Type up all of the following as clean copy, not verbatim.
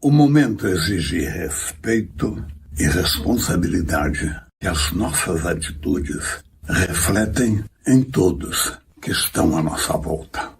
O momento exige respeito e responsabilidade, que as nossas atitudes refletem em todos que estão à nossa volta.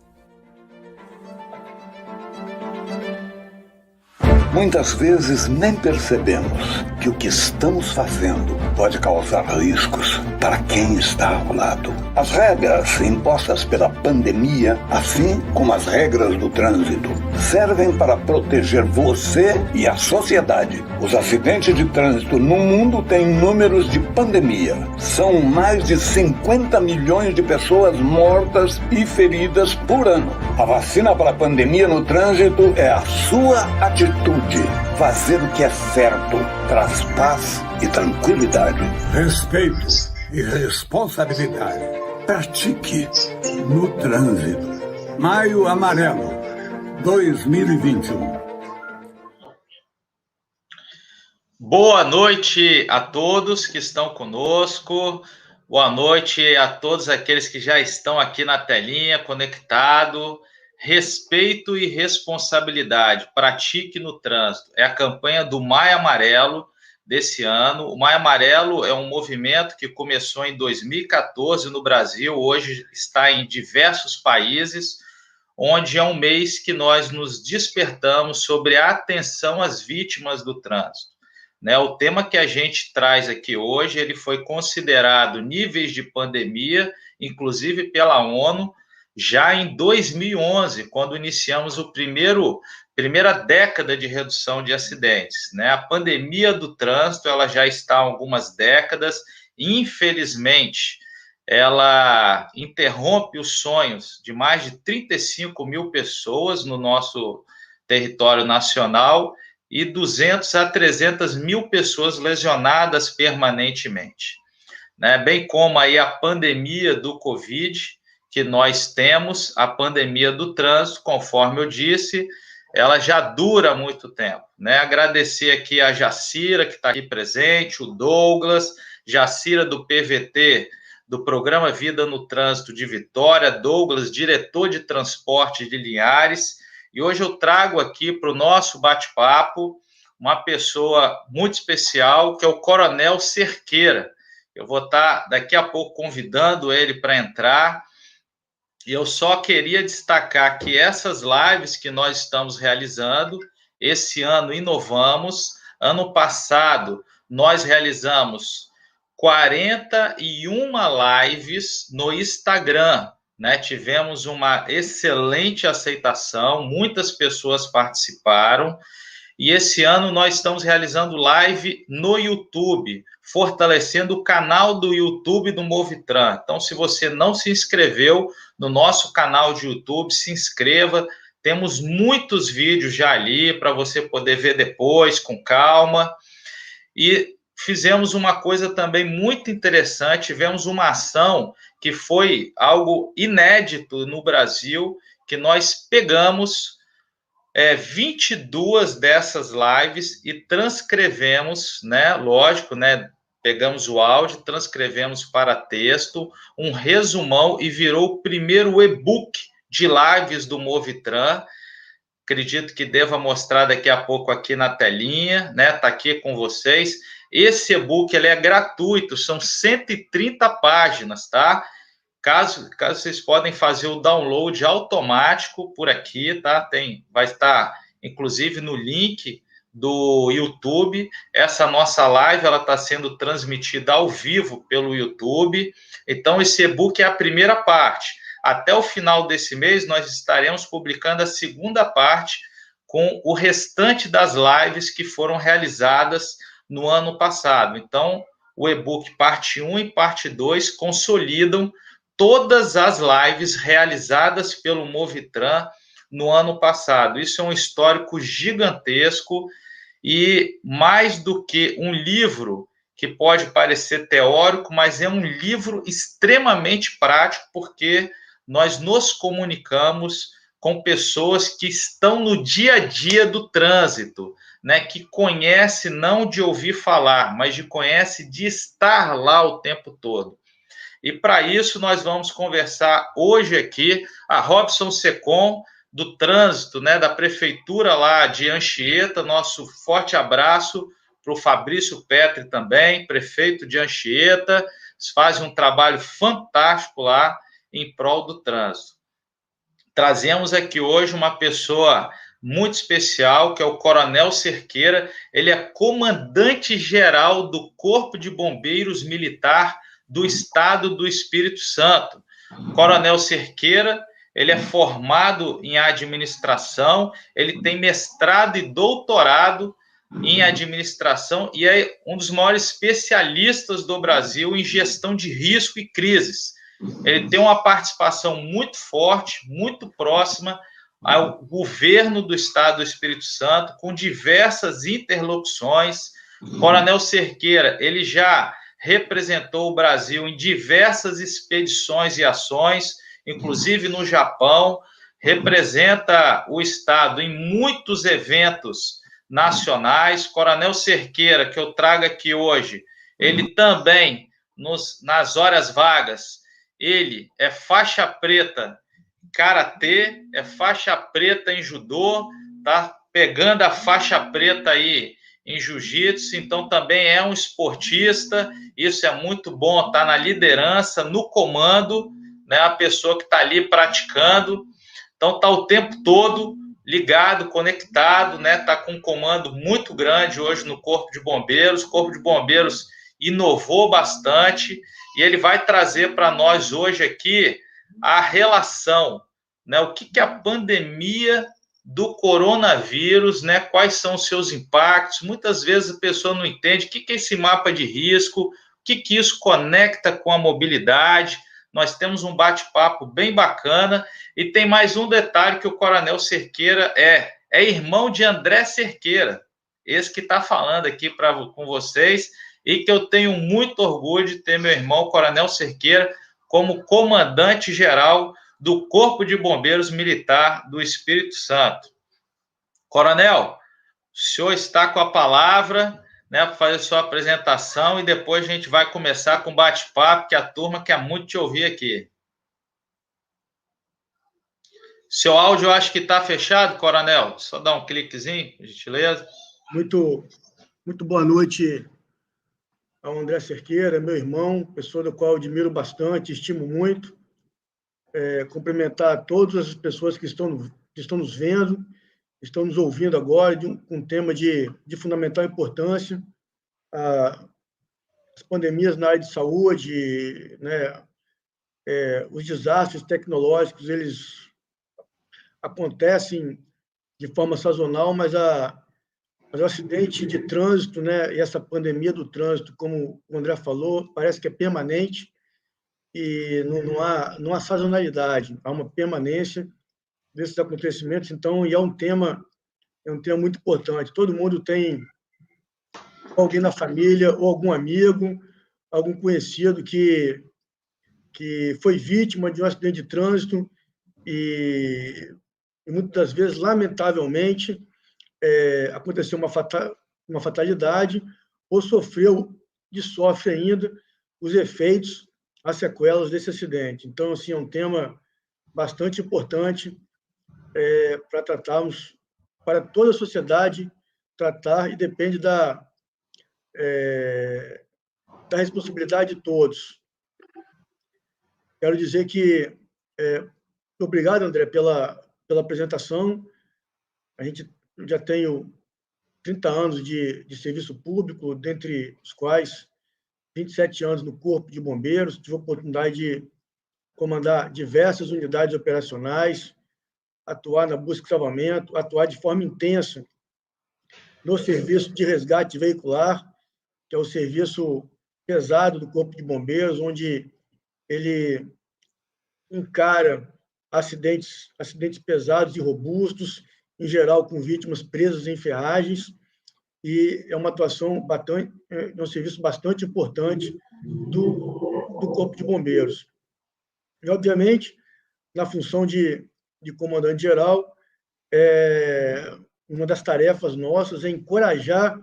Muitas vezes nem percebemos que o que estamos fazendo pode causar riscos para quem está ao lado. As regras impostas pela pandemia, assim como as regras do trânsito, servem para proteger você e a sociedade. Os acidentes de trânsito no mundo têm números de pandemia. São mais de 50 milhões de pessoas mortas e feridas por ano. A vacina para a pandemia no trânsito é a sua atitude. Fazer o que é certo traz paz e tranquilidade. Respeito e responsabilidade. Pratique no trânsito. Maio Amarelo 2021. Boa noite a todos que estão conosco. Boa noite a todos aqueles que já estão aqui na telinha, conectado. Respeito e responsabilidade, pratique no trânsito. É a campanha do Maio Amarelo desse ano. O Maio Amarelo é um movimento que começou em 2014 no Brasil, hoje está em diversos países, onde é um mês que nós nos despertamos sobre a atenção às vítimas do trânsito. O tema que a gente traz aqui hoje, ele foi considerado níveis de pandemia, inclusive pela ONU, já em 2011, quando iniciamos a primeira década de redução de acidentes. A pandemia do trânsito ela já está há algumas décadas, infelizmente, ela interrompe os sonhos de mais de 35 mil pessoas no nosso território nacional e 200 a 300 mil pessoas lesionadas permanentemente, né? Bem como aí a pandemia do Covid, que nós temos, a pandemia do trânsito, conforme eu disse, ela já dura muito tempo, né? Agradecer aqui a Jacira, que está aqui presente, o Douglas, Jacira do PVT, do Programa Vida no Trânsito de Vitória, Douglas, diretor de transporte de Linhares, e hoje eu trago aqui para o nosso bate-papo uma pessoa muito especial, que é o Coronel Cerqueira. Eu vou estar daqui a pouco convidando ele para entrar, e eu só queria destacar que essas lives que nós estamos realizando, esse ano inovamos. Ano passado, nós realizamos 41 lives no Instagram, né? Tivemos uma excelente aceitação, muitas pessoas participaram. E esse ano nós estamos realizando live no YouTube, fortalecendo o canal do YouTube do Movitran. Então, se você não se inscreveu no nosso canal de YouTube, se inscreva. Temos muitos vídeos já ali para você poder ver depois, com calma. E fizemos uma coisa também muito interessante, tivemos uma ação que foi algo inédito no Brasil, que nós pegamos 22 dessas lives e transcrevemos, né? Lógico, né? Pegamos o áudio, transcrevemos para texto, um resumão e virou o primeiro e-book de lives do Movitran. Acredito que deva mostrar daqui a pouco aqui na telinha, né? Tá aqui com vocês. Esse e-book ele é gratuito, são 130 páginas, tá? Caso vocês podem fazer o download automático por aqui, tá? Vai estar, inclusive, no link do YouTube. Essa nossa live, ela está sendo transmitida ao vivo pelo YouTube. Então, esse e-book é a primeira parte. Até o final desse mês, nós estaremos publicando a segunda parte com o restante das lives que foram realizadas no ano passado. Então, o e-book parte 1 e parte 2 consolidam todas as lives realizadas pelo Movitran no ano passado. Isso é um histórico gigantesco e mais do que um livro que pode parecer teórico, mas é um livro extremamente prático, porque nós nos comunicamos com pessoas que estão no dia a dia do trânsito, né, que conhece não de ouvir falar, mas conhece de estar lá o tempo todo. E para isso nós vamos conversar hoje aqui a Robson Secom, do trânsito, né, da prefeitura lá de Anchieta. Nosso forte abraço para o Fabrício Petri também, prefeito de Anchieta. Eles fazem um trabalho fantástico lá em prol do trânsito. Trazemos aqui hoje uma pessoa muito especial, que é o Coronel Cerqueira. Ele é comandante-geral do Corpo de Bombeiros Militar do Estado do Espírito Santo. Coronel Cerqueira, ele é formado em administração, ele tem mestrado e doutorado em administração e é um dos maiores especialistas do Brasil em gestão de risco e crises. Ele tem uma participação muito forte, muito próxima ao governo do Estado do Espírito Santo, com diversas interlocuções. Coronel Cerqueira, ele já representou o Brasil em diversas expedições e ações, inclusive no Japão, representa o Estado em muitos eventos nacionais. Coronel Cerqueira, que eu trago aqui hoje, ele também, nas horas vagas, ele é faixa preta em karatê, é faixa preta em judô, tá pegando a faixa preta aí em jiu-jitsu, então também é um esportista. Isso é muito bom, tá na liderança, no comando, né, a pessoa que está ali praticando, então está o tempo todo ligado, conectado, né, está com um comando muito grande hoje no Corpo de Bombeiros. O Corpo de Bombeiros inovou bastante e ele vai trazer para nós hoje aqui a relação, né, o que a pandemia do coronavírus, né, quais são os seus impactos. Muitas vezes a pessoa não entende o que é esse mapa de risco, o que isso conecta com a mobilidade. Nós temos um bate-papo bem bacana e tem mais um detalhe, que o Coronel Cerqueira é irmão de André Cerqueira. esse que está falando aqui com vocês, e que eu tenho muito orgulho de ter meu irmão, Coronel Cerqueira, como comandante-geral do Corpo de Bombeiros Militar do Espírito Santo. Coronel, o senhor está com a palavra, né, para fazer sua apresentação, e depois a gente vai começar com bate-papo, que a turma quer muito te ouvir aqui. Seu áudio eu acho que está fechado, Coronel. Só dá um cliquezinho, por gentileza. Muito boa noite ao André Cerqueira, meu irmão, pessoa do qual eu admiro bastante, estimo muito. Cumprimentar todas as pessoas que estão nos vendo, estão nos ouvindo agora, um tema de fundamental importância. As pandemias na área de saúde, né, os desastres tecnológicos, eles acontecem de forma sazonal, mas o acidente de trânsito, né, e essa pandemia do trânsito, como o André falou, parece que é permanente e não há sazonalidade, há uma permanência desses acontecimentos. Então, e é um tema muito importante. Todo mundo tem alguém na família ou algum amigo, algum conhecido que foi vítima de um acidente de trânsito e muitas das vezes, lamentavelmente, aconteceu uma fatalidade ou sofre ainda os efeitos, as sequelas desse acidente. Então, assim, é um tema bastante importante para tratarmos, para toda a sociedade tratar, e depende da responsabilidade de todos. Quero dizer que obrigado, André, pela apresentação. Eu já tenho 30 anos de serviço público, dentre os quais 27 anos no Corpo de Bombeiros. Tive a oportunidade de comandar diversas unidades operacionais, atuar na busca e salvamento, atuar de forma intensa no serviço de resgate veicular, que é o serviço pesado do Corpo de Bombeiros, onde ele encara acidentes pesados e robustos, em geral com vítimas presas em ferragens, e é uma atuação um serviço bastante importante do Corpo de Bombeiros. E, obviamente, na função de comandante-geral, uma das tarefas nossas é encorajar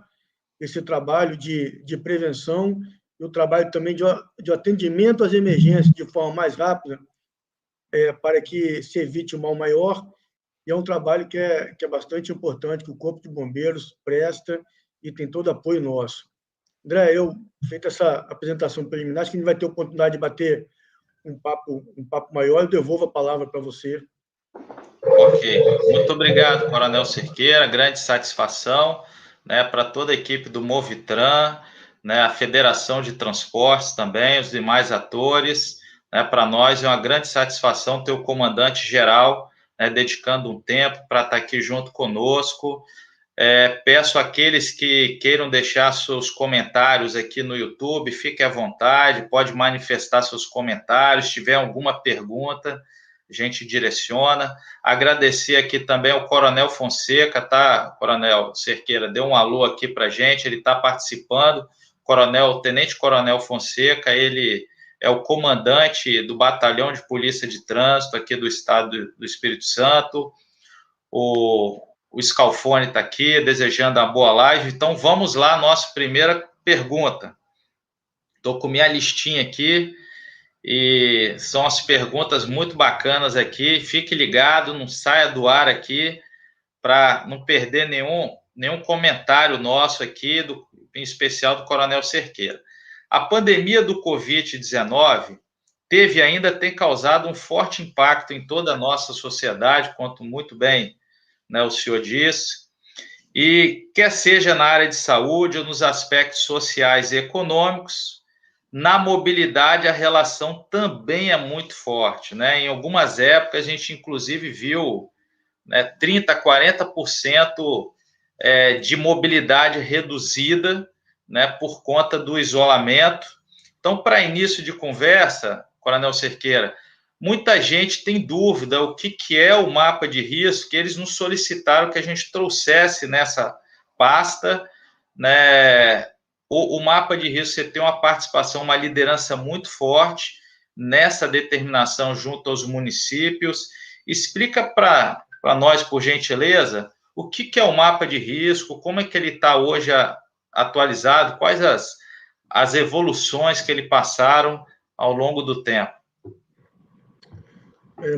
esse trabalho de prevenção e o trabalho também de atendimento às emergências de forma mais rápida, para que se evite o mal maior. E é um trabalho que é bastante importante, que o Corpo de Bombeiros presta e tem todo apoio nosso. André, feita essa apresentação preliminar, acho que a gente vai ter oportunidade de bater um papo maior. Eu devolvo a palavra para você. Ok. Muito obrigado, Coronel Cerqueira. Grande satisfação, né, para toda a equipe do Movitran, né, a Federação de Transportes também, os demais atores. Né, para nós é uma grande satisfação ter o comandante-geral, né, dedicando um tempo para estar aqui junto conosco. Peço àqueles que queiram deixar seus comentários aqui no YouTube, fique à vontade, pode manifestar seus comentários, se tiver alguma pergunta, a gente direciona. Agradecer aqui também ao Coronel Fonseca, tá, Coronel Cerqueira? Deu um alô aqui para a gente, ele está participando. Tenente Coronel Fonseca, ele é o comandante do Batalhão de Polícia de Trânsito aqui do Estado do Espírito Santo. O Scalfone está aqui, desejando uma boa live. Então, vamos lá, nossa primeira pergunta. Estou com minha listinha aqui e são as perguntas muito bacanas aqui. Fique ligado, não saia do ar aqui para não perder nenhum comentário nosso aqui, em especial do Coronel Cerqueira. A pandemia do Covid-19 tem causado um forte impacto em toda a nossa sociedade, quanto muito bem, né, o senhor disse, e quer seja na área de saúde ou nos aspectos sociais e econômicos, na mobilidade a relação também é muito forte, né? Em algumas épocas a gente inclusive viu, né, 30%, 40% de mobilidade reduzida, né, por conta do isolamento. Então, para início de conversa, Coronel Cerqueira, muita gente tem dúvida o que é o mapa de risco, que eles nos solicitaram que a gente trouxesse nessa pasta, né? O mapa de risco, você tem uma participação, uma liderança muito forte nessa determinação junto aos municípios. Explica para nós, por gentileza, o que é o mapa de risco, como é que ele está hoje atualizado, quais as evoluções que ele passaram ao longo do tempo.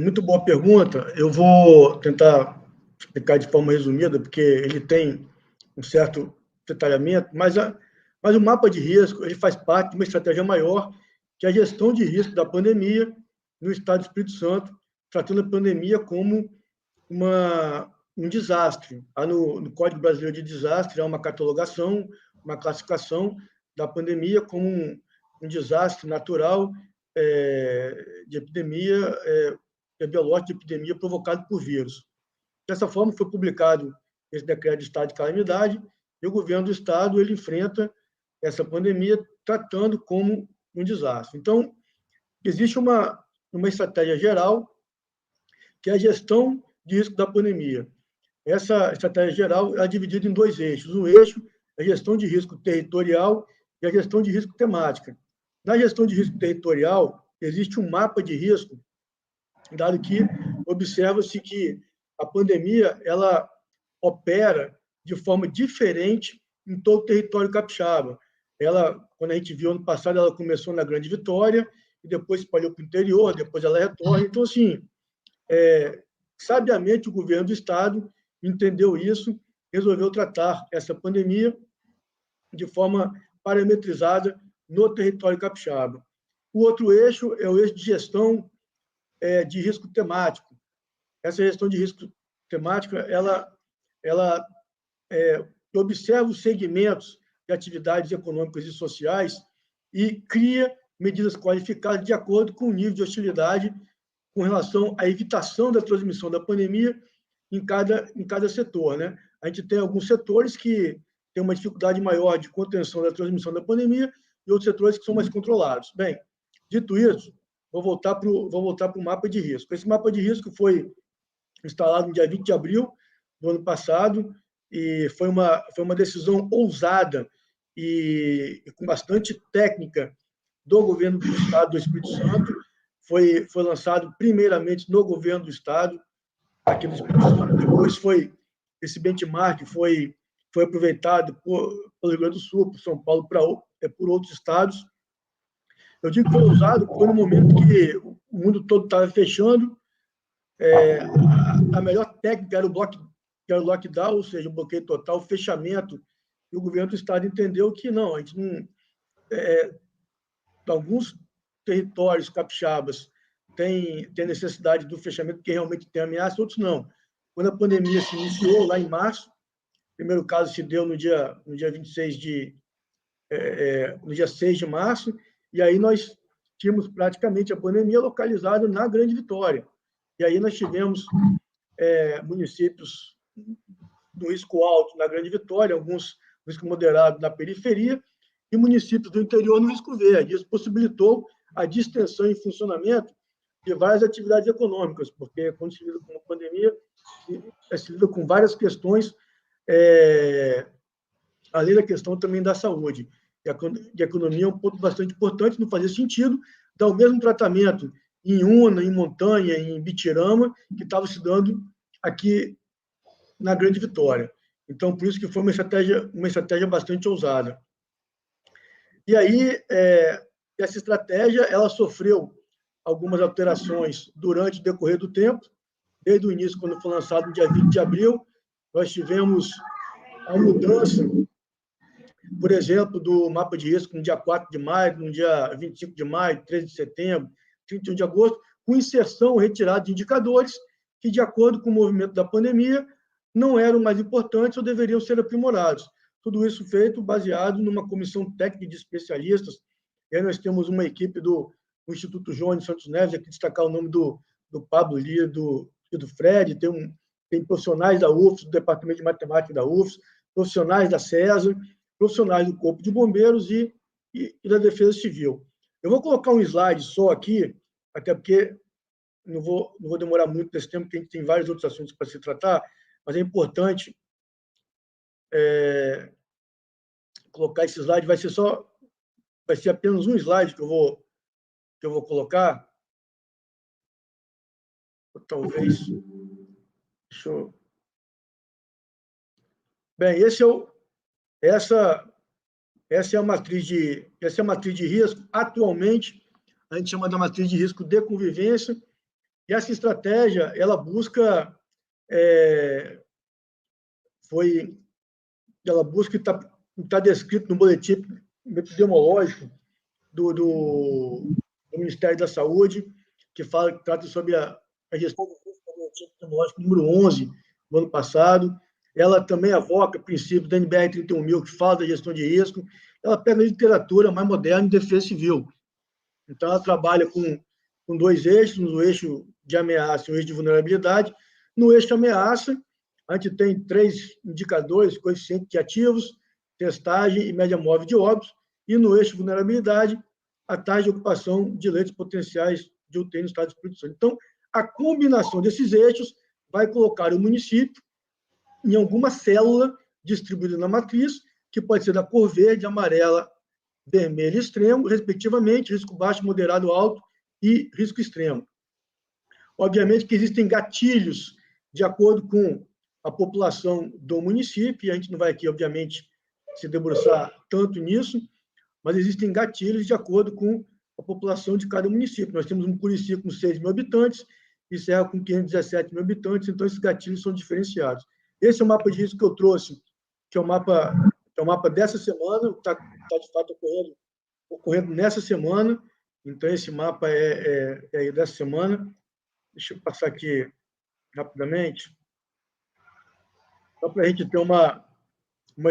Muito boa pergunta. Eu vou tentar explicar de forma resumida, porque ele tem um certo detalhamento, mas o mapa de risco ele faz parte de uma estratégia maior, que é a gestão de risco da pandemia no estado do Espírito Santo, tratando a pandemia como um desastre. No Código Brasileiro de Desastre há uma catalogação, uma classificação da pandemia como um desastre natural de epidemia, biológico de epidemia provocado por vírus. Dessa forma, foi publicado esse decreto de estado de calamidade e o governo do estado ele enfrenta essa pandemia tratando como um desastre. Então, existe uma estratégia geral que é a gestão de risco da pandemia. Essa estratégia geral é dividida em dois eixos. Um eixo é a gestão de risco territorial e a gestão de risco temática. Na gestão de risco territorial, existe um mapa de risco, dado que observa-se que a pandemia ela opera de forma diferente em todo o território capixaba. Quando a gente viu ano passado, ela começou na Grande Vitória e depois se espalhou para o interior, depois ela retorna. Então, assim, sabiamente o governo do estado entendeu isso, resolveu tratar essa pandemia de forma parametrizada no território capixaba. O outro eixo é o eixo de gestão de risco temático. Essa gestão de risco temática, ela observa os segmentos de atividades econômicas e sociais e cria medidas qualificadas de acordo com o nível de hostilidade com relação à evitação da transmissão da pandemia em cada setor, né? A gente tem alguns setores que têm uma dificuldade maior de contenção da transmissão da pandemia e outros setores que são mais controlados. Bem, dito isso, vou voltar para o mapa de risco. Esse mapa de risco foi instalado no dia 20 de abril do ano passado e foi uma decisão ousada e com bastante técnica do governo do estado do Espírito Santo. Foi lançado primeiramente no governo do estado, aqui do Espírito Santo, depois esse benchmark foi aproveitado pelo Rio Grande do Sul, por São Paulo, por outros estados. Eu digo que foi usado porque no momento que o mundo todo estava fechando, a melhor técnica era o lockdown, ou seja, o bloqueio total, o fechamento, e o governo do estado entendeu que não, a gente não... alguns territórios capixabas têm necessidade do fechamento porque realmente tem ameaça, outros não. Quando a pandemia se iniciou, lá em março, o primeiro caso se deu no dia 6 de março, e aí nós tínhamos praticamente a pandemia localizada na Grande Vitória. E aí nós tivemos municípios no risco alto na Grande Vitória, alguns no risco moderado na periferia, e municípios do interior no risco verde. Isso possibilitou a distensão em funcionamento de várias atividades econômicas, porque quando se lida com uma pandemia, se lida com várias questões, além da questão também da saúde. E a economia é um ponto bastante importante, não fazia sentido dar o mesmo tratamento em Una, em Montanha, em Bitirama, que estava se dando aqui na Grande Vitória. Então, por isso que foi uma estratégia bastante ousada. E aí, essa estratégia ela sofreu algumas alterações durante o decorrer do tempo. Desde o início, quando foi lançado no dia 20 de abril, nós tivemos a mudança, por exemplo, do mapa de risco no dia 4 de maio, no dia 25 de maio, 13 de setembro, 31 de agosto, com inserção ou retirada de indicadores que, de acordo com o movimento da pandemia, não eram mais importantes ou deveriam ser aprimorados. Tudo isso feito baseado numa comissão técnica de especialistas. E aí nós temos uma equipe do Instituto João de Santos Neves, aqui destacar o nome do Pablo Lia e do Fred, tem profissionais da UFS, do Departamento de Matemática da UFS, profissionais da CESA, profissionais do Corpo de Bombeiros e da Defesa Civil. Eu vou colocar um slide só aqui, até porque não vou demorar muito nesse tempo, porque a gente tem vários outros assuntos para se tratar, mas é importante colocar esse slide, vai ser apenas um slide que eu vou colocar. Talvez. Deixa eu... Bem, essa é a matriz de risco. Atualmente, a gente chama da matriz de risco de convivência. E essa estratégia, ela busca está descrito no boletim epidemiológico do Ministério da Saúde, que trata sobre a gestão do risco do boletim epidemiológico número 11 do ano passado. Ela também avoca princípios da NBR 31.000, que fala da gestão de risco. Ela pega a literatura mais moderna em defesa civil. Então, ela trabalha com dois eixos, no eixo de ameaça e no eixo de vulnerabilidade. No eixo de ameaça, a gente tem 3 indicadores, coeficiente de ativos, testagem e média móvel de óbitos. E no eixo de vulnerabilidade, a taxa de ocupação de leitos potenciais de UTI no estado do Espírito Santo. Então, a combinação desses eixos vai colocar o município em alguma célula distribuída na matriz, que pode ser da cor verde, amarela, vermelho e extremo, respectivamente, risco baixo, moderado, alto e risco extremo. Obviamente que existem gatilhos de acordo com a população do município, e a gente não vai aqui, obviamente, se debruçar tanto nisso, mas existem gatilhos de acordo com a população de cada município. Nós temos um Murici com 6 mil habitantes e Serra com 517 mil habitantes, então esses gatilhos são diferenciados. Esse é o mapa de risco que eu trouxe, que é o mapa dessa semana, está de fato ocorrendo nessa semana. Então, esse mapa é dessa semana. Deixa eu passar aqui rapidamente, só para a gente ter uma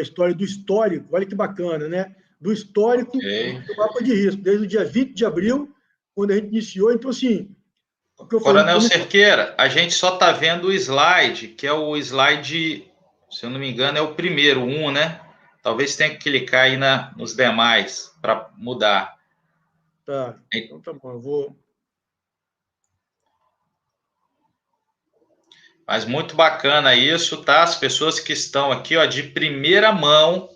história do histórico. Olha que bacana, né? Do histórico do mapa de risco, desde o dia 20 de abril, quando a gente iniciou. Então, assim... Coronel Cerqueira, a gente só está vendo o slide, que é o slide, se eu não me engano, é o primeiro, 1, né? Talvez tenha que clicar aí nos demais para mudar. Tá, então tá bom, eu vou... Mas muito bacana isso, tá? As pessoas que estão aqui, ó, de primeira mão,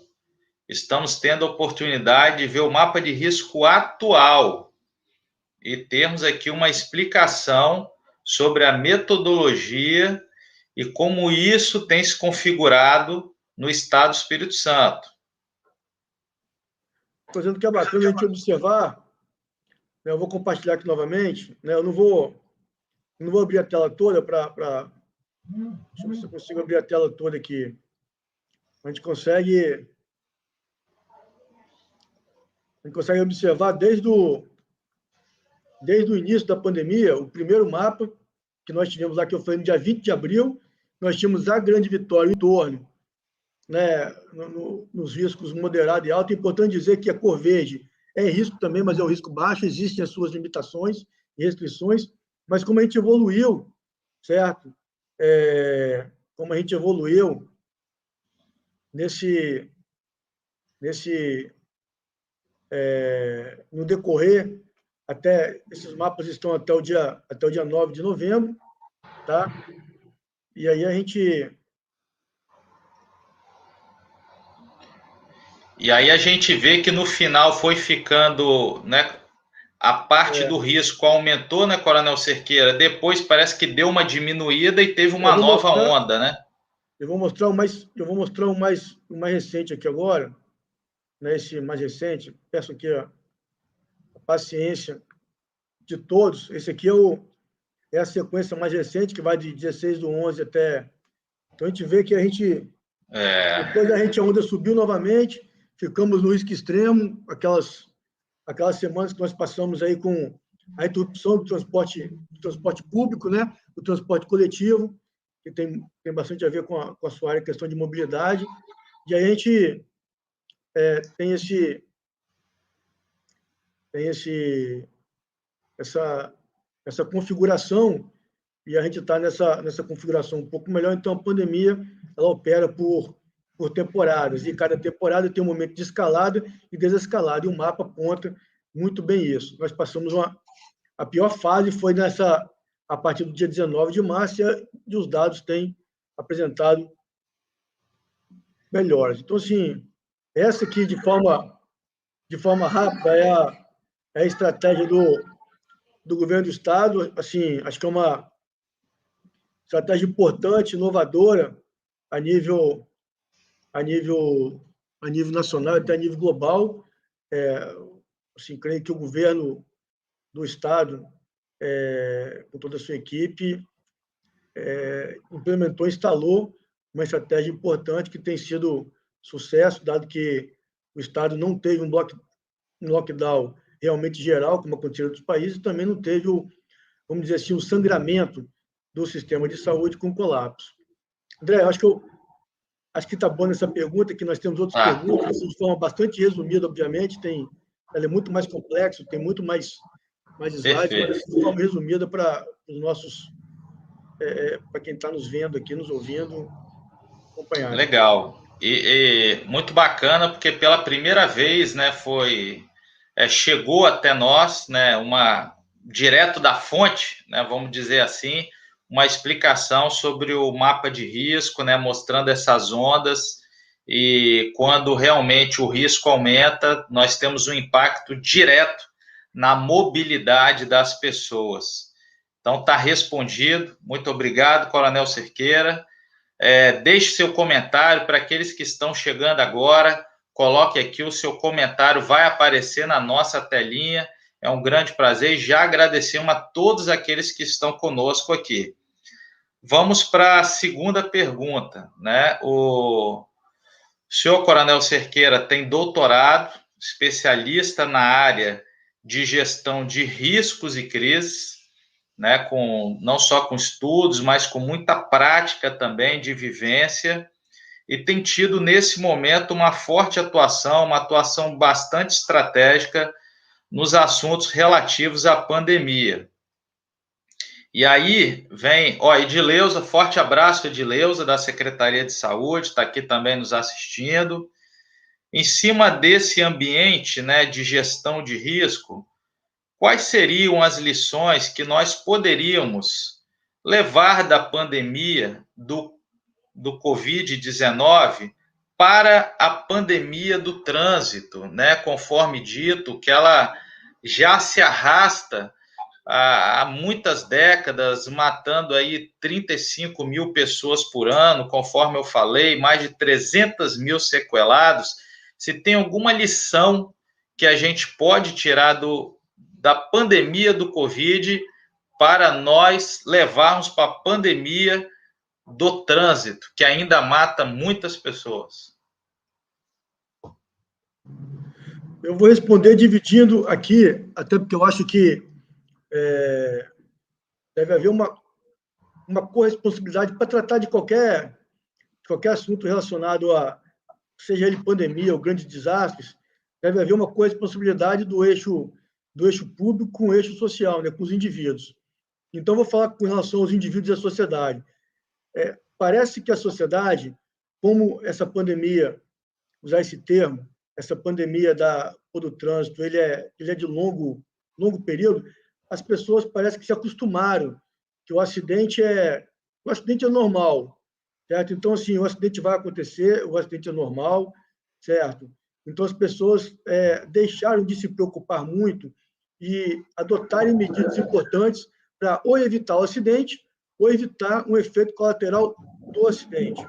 estamos tendo a oportunidade de ver o mapa de risco atual e termos aqui uma explicação sobre a metodologia e como isso tem se configurado no estado do Espírito Santo. Estou dizendo que é bacana a gente observar, né, eu vou compartilhar aqui novamente, né, eu não vou abrir a tela toda para... Deixa eu ver se eu consigo abrir a tela toda aqui. A gente consegue observar desde o início da pandemia, o primeiro mapa que nós tivemos lá, que eu falei no dia 20 de abril, nós tínhamos a Grande Vitória em torno, né, nos riscos moderado e alto. É importante dizer que a cor verde é risco também, mas é um risco baixo, existem as suas limitações e restrições, mas como a gente evoluiu, certo? Como a gente evoluiu no decorrer, até esses mapas estão até o dia 9 de novembro, tá? E aí a gente... E aí a gente vê que no final foi ficando, né, a parte do risco aumentou, né, Coronel Cerqueira? Depois parece que deu uma diminuída e teve uma nova onda, né? Eu vou mostrar o mais recente aqui agora, né, esse mais recente. Peço aqui a paciência de todos. Esse aqui é a sequência mais recente, que vai de 16/11 até... Então, a gente vê que depois a onda subiu novamente, ficamos no risco extremo, aquelas semanas que nós passamos aí com a interrupção do transporte público, né, do transporte coletivo, que tem bastante a ver com a sua área, questão de mobilidade. E aí a gente tem essa configuração, e a gente está nessa configuração um pouco melhor. Então, a pandemia ela opera por temporadas, e cada temporada tem um momento de escalada e desescalada, e o mapa aponta muito bem isso. Nós passamos a pior fase foi a partir do dia 19 de março, e os dados têm apresentado melhores. Então, assim, essa aqui, de forma rápida, é a estratégia do governo do Estado. Assim, acho que é uma estratégia importante, inovadora, a nível, a nível, a nível nacional e até a nível global. Assim, creio que o governo do Estado, com toda a sua equipe, implementou, instalou uma estratégia importante que tem sido sucesso, dado que o Estado não teve um lockdown realmente geral, como aconteceu em outros países, e também não teve, vamos dizer assim, o sangramento do sistema de saúde com colapso. André, acho que está bom nessa pergunta, que nós temos outras perguntas, assim, de forma bastante resumida, obviamente, ela é muito mais complexa, tem muito mais slides, mas de forma resumida para os nossos, para quem está nos vendo aqui, nos ouvindo, acompanhar. Legal. E muito bacana, porque pela primeira vez, né, chegou até nós, né, direto da fonte, né, vamos dizer assim, uma explicação sobre o mapa de risco, né, mostrando essas ondas, e quando realmente o risco aumenta, nós temos um impacto direto na mobilidade das pessoas. Então, está respondido. Muito obrigado, Coronel Cerqueira. Deixe seu comentário para aqueles que estão chegando agora. Coloque aqui o seu comentário, vai aparecer na nossa telinha. É um grande prazer e já agradecemos a todos aqueles que estão conosco aqui. Vamos para a segunda pergunta, né? O senhor Coronel Cerqueira tem doutorado, especialista na área de gestão de riscos e crises, né, não só com estudos, mas com muita prática também de vivência, e tem tido, nesse momento, uma forte atuação, uma atuação bastante estratégica nos assuntos relativos à pandemia. E aí vem, Edileuza, forte abraço, Edileuza, da Secretaria de Saúde, está aqui também nos assistindo. Em cima desse ambiente, né, de gestão de risco, quais seriam as lições que nós poderíamos levar da pandemia do Covid-19 para a pandemia do trânsito, né? Conforme dito, que ela já se arrasta há muitas décadas, matando aí 35 mil pessoas por ano, conforme eu falei, mais de 300 mil sequelados. Se tem alguma lição que a gente pode tirar da pandemia do Covid para nós levarmos para a pandemia do trânsito, que ainda mata muitas pessoas? Eu vou responder dividindo aqui, até porque eu acho que deve haver uma corresponsabilidade para tratar de qualquer assunto relacionado seja ele pandemia ou grandes desastres, deve haver uma corresponsabilidade do eixo público com o eixo social, né, com os indivíduos. Então, vou falar com relação aos indivíduos e à sociedade. Parece que a sociedade, como essa pandemia, usar esse termo, essa pandemia do trânsito, ele é de longo período, as pessoas parecem que se acostumaram que o acidente é normal, certo? Então, assim, o acidente vai acontecer, o acidente é normal, certo? Então, as pessoas deixaram de se preocupar muito e adotarem medidas importantes para ou evitar o acidente ou evitar um efeito colateral do acidente.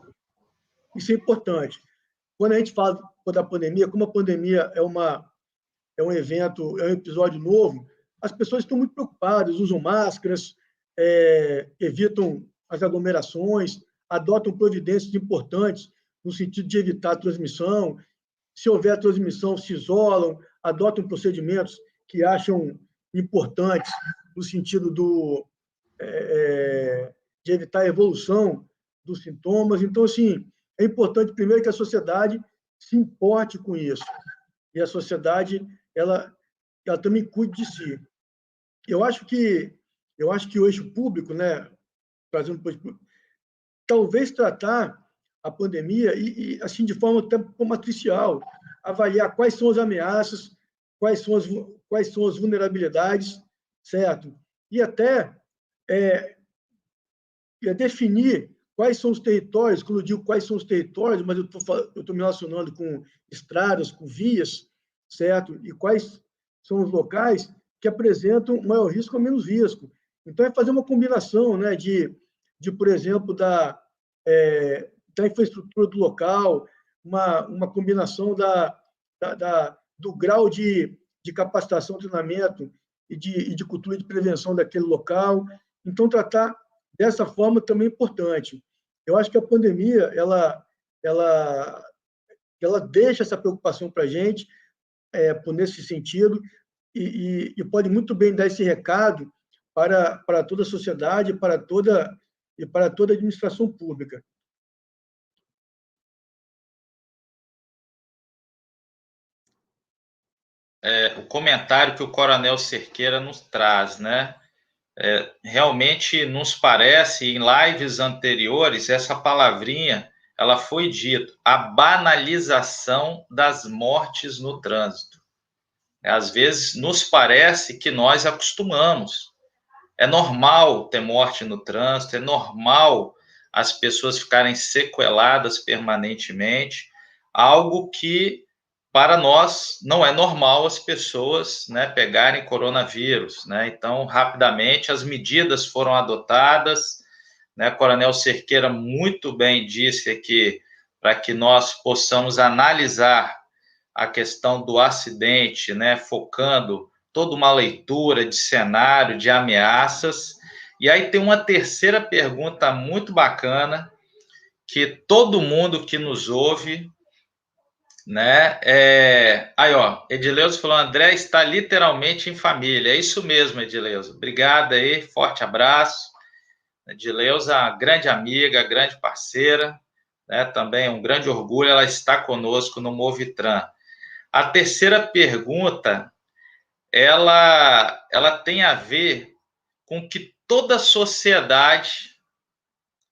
Isso é importante. Quando a gente fala da pandemia, como a pandemia é um evento, é um episódio novo, as pessoas estão muito preocupadas, usam máscaras, evitam as aglomerações, adotam providências importantes no sentido de evitar a transmissão. Se houver transmissão, se isolam, adotam procedimentos que acham importantes no sentido de evitar a evolução dos sintomas. Então, assim, é importante, primeiro, que a sociedade se importe com isso. E a sociedade, ela também cuide de si. Eu acho que o eixo público, né, talvez tratar a pandemia e assim, de forma até matricial, avaliar quais são as ameaças, quais são as vulnerabilidades, certo? E até definir quais são os territórios, quando eu digo quais são os territórios, mas eu estou me relacionando com estradas, com vias, certo? E quais são os locais que apresentam maior risco ou menos risco. Então, é fazer uma combinação, né, por exemplo, da infraestrutura do local, uma combinação do grau de capacitação, treinamento e de cultura de prevenção daquele local. Então, tratar dessa forma também é importante. Eu acho que a pandemia ela deixa essa preocupação para a gente, por nesse sentido, e pode muito bem dar esse recado para toda a sociedade, para toda a administração pública. O comentário que o Coronel Cerqueira nos traz, né? Realmente nos parece, em lives anteriores, essa palavrinha, ela foi dita, a banalização das mortes no trânsito. Às vezes nos parece que nós acostumamos. É normal ter morte no trânsito, é normal as pessoas ficarem sequeladas permanentemente, algo que para nós não é normal as pessoas, né, pegarem coronavírus, né? Então, rapidamente as medidas foram adotadas, né? Coronel Cerqueira muito bem disse aqui para que nós possamos analisar a questão do acidente, né, focando toda uma leitura de cenário, de ameaças. E aí tem uma terceira pergunta muito bacana que todo mundo que nos ouve, né? Aí, ó, Edileuzo falou, André está literalmente em família. É isso mesmo, Edileuzo. Obrigado aí, forte abraço. Edileuzo, a grande amiga, grande parceira, né? Também um grande orgulho, ela está conosco no Movitran. A terceira pergunta, ela tem a ver com que toda a sociedade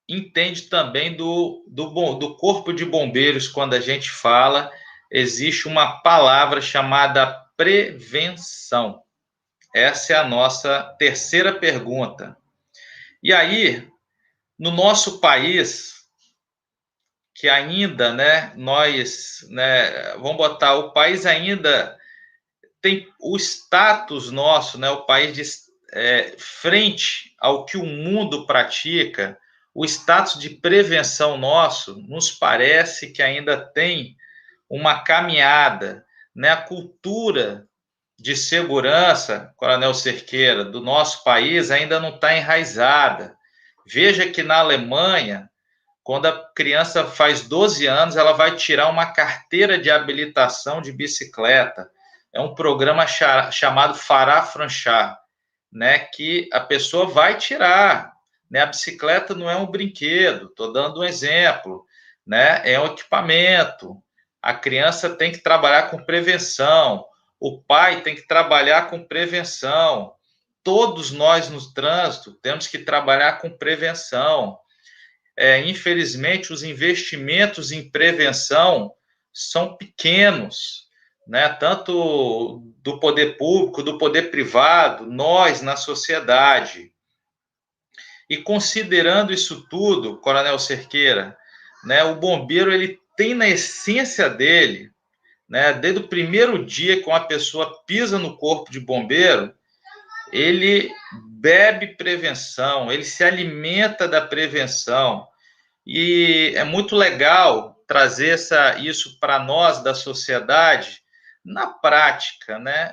entende também do Corpo de Bombeiros. Quando a gente fala, existe uma palavra chamada prevenção. Essa é a nossa terceira pergunta. E aí, no nosso país, que ainda, né, nós, né, vamos botar, o país ainda tem o status nosso, né, o país frente ao que o mundo pratica, o status de prevenção nosso, nos parece que ainda tem uma caminhada, né, a cultura de segurança, Coronel Cerqueira, do nosso país ainda não está enraizada. Veja que na Alemanha, quando a criança faz 12 anos, ela vai tirar uma carteira de habilitação de bicicleta. É um programa chamado Fahrradfranchar, né, que a pessoa vai tirar. Né? A bicicleta não é um brinquedo, estou dando um exemplo. Né? É um equipamento. A criança tem que trabalhar com prevenção. O pai tem que trabalhar com prevenção. Todos nós no trânsito temos que trabalhar com prevenção. Infelizmente, os investimentos em prevenção são pequenos, né? Tanto do poder público, do poder privado, nós na sociedade. E considerando isso tudo, Coronel Cerqueira, né, o bombeiro ele tem na essência dele, né, desde o primeiro dia que uma pessoa pisa no corpo de bombeiro, ele bebe prevenção, ele se alimenta da prevenção. E é muito legal trazer isso para nós da sociedade na prática, né?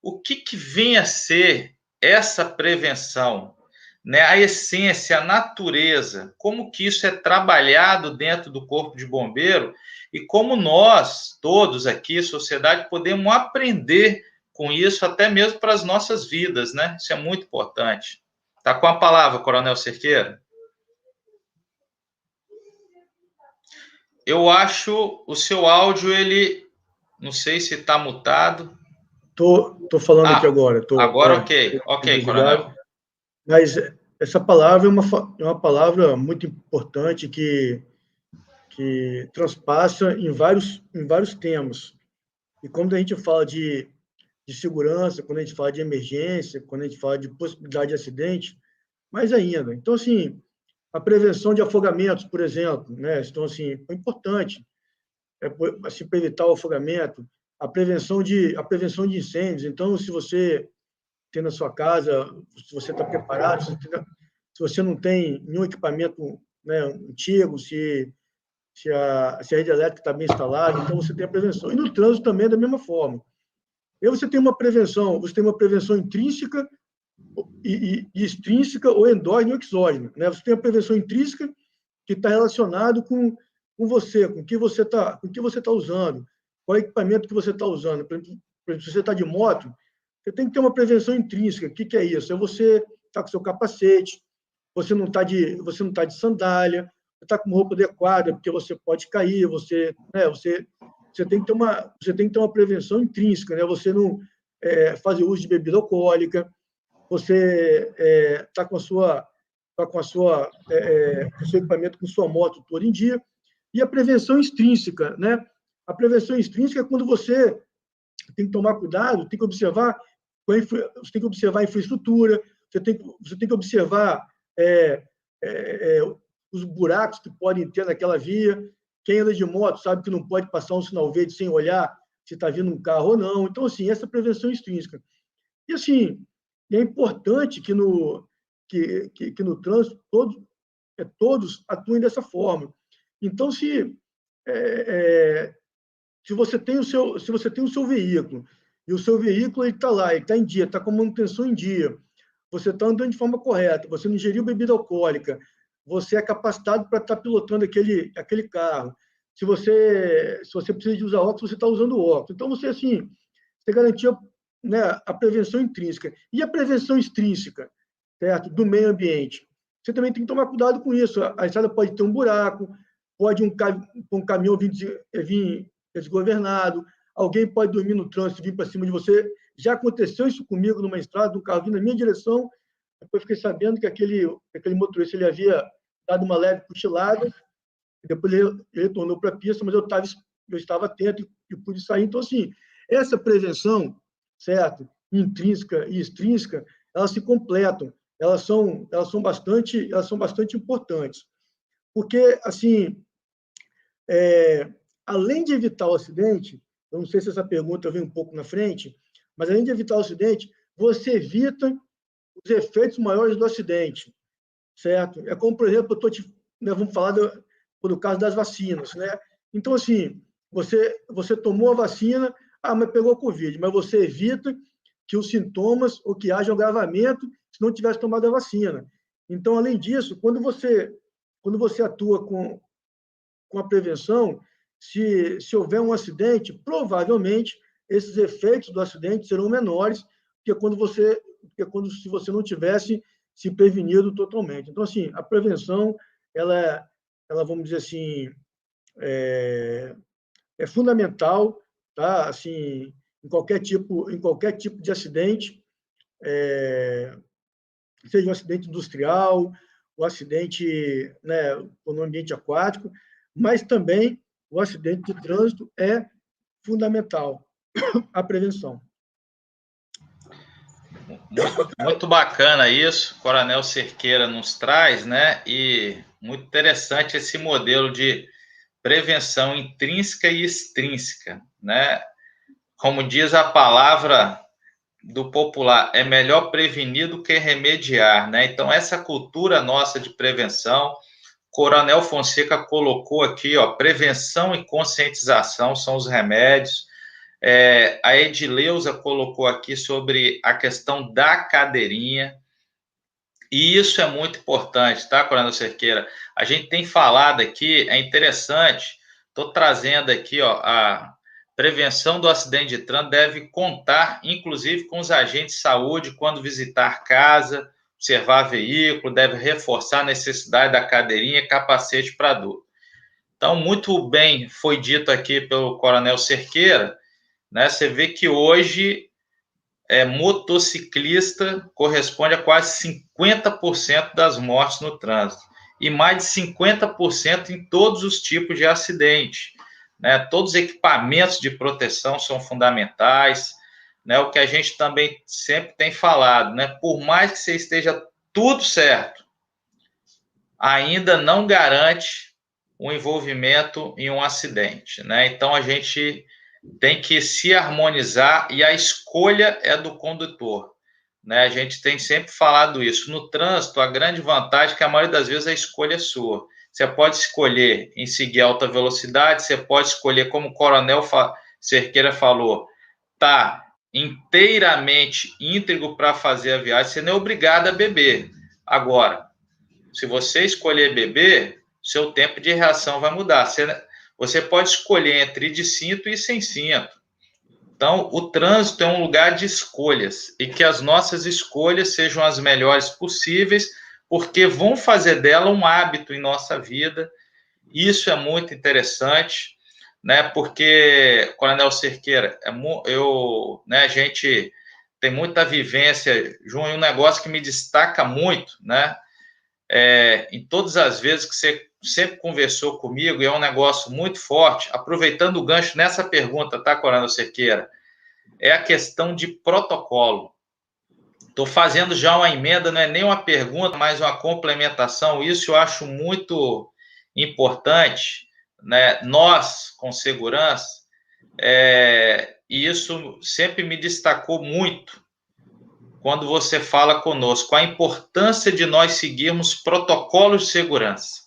O que vem a ser essa prevenção? Né? A essência, a natureza, como que isso é trabalhado dentro do Corpo de Bombeiro e como nós, todos aqui, sociedade, podemos aprender com isso até mesmo para as nossas vidas, né? Isso é muito importante. Tá com a palavra, Coronel Cerqueira. Eu acho o seu áudio, não sei se está mutado. Tô falando aqui agora. Agora ok, Coronel. Mas essa palavra é uma palavra muito importante que transpassa em vários temas. E quando a gente fala de segurança, quando a gente fala de emergência, quando a gente fala de possibilidade de acidente, mais ainda. Então, assim, A prevenção de afogamentos, por exemplo, né? Então, assim, é importante assim, para evitar o afogamento. A prevenção de incêndios. Então, se você tem na sua casa, se você está preparado, se você não tem nenhum equipamento, né, antigo, se a rede elétrica está bem instalada, então você tem a prevenção. E no trânsito também é da mesma forma. E você tem uma prevenção intrínseca e extrínseca, ou endógena ou exógena. Né? Você tem a prevenção intrínseca, que está relacionado com você, com o que você está usando, qual equipamento que você está usando. Por exemplo, se você está de moto, você tem que ter uma prevenção intrínseca. O que é isso? É você estar com seu capacete, você não está de sandália, você está com roupa adequada, porque você pode cair, você tem que ter uma prevenção intrínseca, né? Você não fazer uso de bebida alcoólica, você está com o seu equipamento, com sua moto todo em dia. E a prevenção extrínseca, né? A prevenção extrínseca é quando você tem que tomar cuidado, tem que observar a infraestrutura, você tem que observar os buracos que podem ter naquela via. Quem anda de moto sabe que não pode passar um sinal verde sem olhar se está vindo um carro ou não. Então, assim, essa prevenção extrínseca. E, assim, é importante que no trânsito todos atuem dessa forma. Então, se você tem o seu veículo, e o seu veículo está lá, ele está em dia, está com manutenção em dia, você está andando de forma correta, você não ingeriu bebida alcoólica, você é capacitado para estar pilotando aquele carro. Se você precisa de usar óculos, você está usando óculos. Então, você garantia, né, a prevenção intrínseca. E a prevenção extrínseca, certo? Do meio ambiente. Você também tem que tomar cuidado com isso. A estrada pode ter um buraco, pode um caminhão vir desgovernado, alguém pode dormir no trânsito e vir para cima de você. Já aconteceu isso comigo numa estrada, um carro vindo na minha direção, depois fiquei sabendo que aquele motorista ele havia dado uma leve cochilada, depois ele retornou para a pista, mas eu estava atento e pude sair. Então, assim, essa prevenção, certo? Intrínseca e extrínseca, elas se completam, elas são bastante importantes. Porque, assim, além de evitar o acidente, eu não sei se essa pergunta vem um pouco na frente, mas além de evitar o acidente, você evita os efeitos maiores do acidente, certo? É como, por exemplo, vamos falar do caso das vacinas, né? Então, assim, você tomou a vacina, mas pegou Covid, mas você evita que os sintomas ou que haja um agravamento se não tivesse tomado a vacina. Então, além disso, quando você atua com a prevenção, se houver um acidente, provavelmente esses efeitos do acidente serão menores que se você não tivesse se prevenido totalmente. Então, assim, a prevenção, ela vamos dizer assim, é fundamental, tá? Assim, em qualquer tipo de acidente, seja um acidente industrial, o acidente, né, no ambiente aquático, mas também o acidente de trânsito é fundamental, a prevenção. Muito bacana isso, Coronel Cerqueira nos traz, né? E muito interessante esse modelo de prevenção intrínseca e extrínseca, né? Como diz a palavra do popular, é melhor prevenir do que remediar, né? Então, essa cultura nossa de prevenção, Coronel Fonseca colocou aqui, ó, prevenção e conscientização são os remédios. A Edileuza colocou aqui sobre a questão da cadeirinha, e isso é muito importante, tá, Coronel Cerqueira? A gente tem falado aqui, é interessante, estou trazendo aqui, ó, a prevenção do acidente de trânsito deve contar, inclusive, com os agentes de saúde quando visitar casa, observar veículo, deve reforçar a necessidade da cadeirinha e capacete para adulto. Então, muito bem foi dito aqui pelo Coronel Cerqueira, né? Você vê que hoje motociclista corresponde a quase 50% das mortes no trânsito e mais de 50% em todos os tipos de acidente, né? Todos os equipamentos de proteção são fundamentais, né? O que a gente também sempre tem falado, né? Por mais que você esteja tudo certo, ainda não garante o envolvimento em um acidente, né? Então, a gente tem que se harmonizar e a escolha é do condutor, né? A gente tem sempre falado isso. No trânsito, a grande vantagem é que a maioria das vezes a escolha é sua. Você pode escolher em seguir alta velocidade, você pode escolher, como o Coronel Cerqueira falou, tá inteiramente íntegro para fazer a viagem, você não é obrigado a beber. Agora, se você escolher beber, seu tempo de reação vai mudar. Você pode escolher entre ir de cinto e sem cinto. Então, o trânsito é um lugar de escolhas e que as nossas escolhas sejam as melhores possíveis, porque vão fazer dela um hábito em nossa vida. Isso é muito interessante, né? Porque, Coronel Cerqueira, a gente tem muita vivência, João, e um negócio que me destaca muito, né? Em todas as vezes que você sempre conversou comigo, e é um negócio muito forte, aproveitando o gancho nessa pergunta, tá, Coronel Cerqueira? É a questão de protocolo. Estou fazendo já uma emenda, não é nem uma pergunta, mas uma complementação. Isso eu acho muito importante, né? Nós, com segurança, e isso sempre me destacou muito quando você fala conosco, a importância de nós seguirmos protocolos de segurança.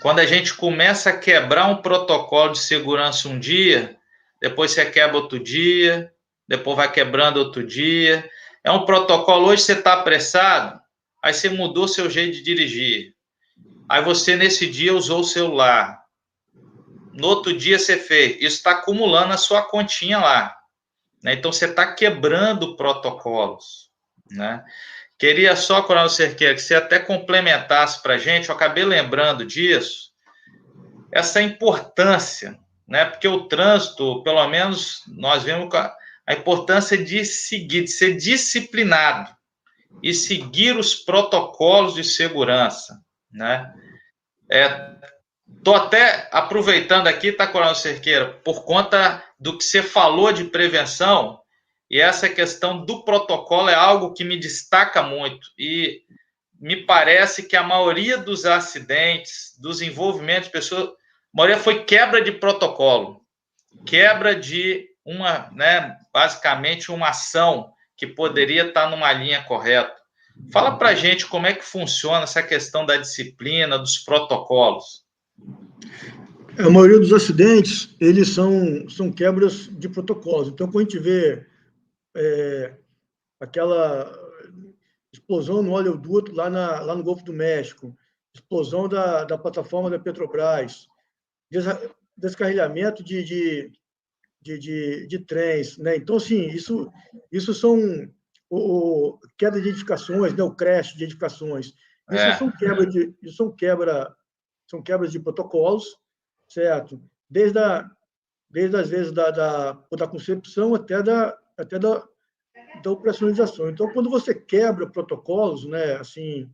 Quando a gente começa a quebrar um protocolo de segurança um dia, depois você quebra outro dia, depois vai quebrando outro dia. É um protocolo, hoje você está apressado, aí você mudou seu jeito de dirigir. Aí você, nesse dia, usou o celular. No outro dia você fez. Isso está acumulando a sua continha lá, né? Então, você está quebrando protocolos, né? Queria só, Coronel Cerqueira, que você até complementasse para a gente, eu acabei lembrando disso, essa importância, né? Porque o trânsito, pelo menos, nós vemos a importância de seguir, de ser disciplinado e seguir os protocolos de segurança, né? Estou até aproveitando aqui, tá, Coronel Cerqueira, por conta do que você falou de prevenção, e essa questão do protocolo é algo que me destaca muito, e me parece que a maioria dos acidentes, dos envolvimentos de pessoas, a maioria foi quebra de protocolo, quebra de uma, né, basicamente uma ação que poderia estar numa linha correta. Fala para a gente como é que funciona essa questão da disciplina, dos protocolos. A maioria dos acidentes, eles são quebras de protocolos. Então, quando a gente vê aquela explosão no oleoduto lá no Golfo do México, explosão da plataforma da Petrobras, descarrilhamento de trens, né? Então, assim, isso são queda de edificações, né? O crash de edificações. Isso são quebras de protocolos, certo? Desde às vezes da concepção até da operacionalização. Então, quando você quebra protocolos, né, assim,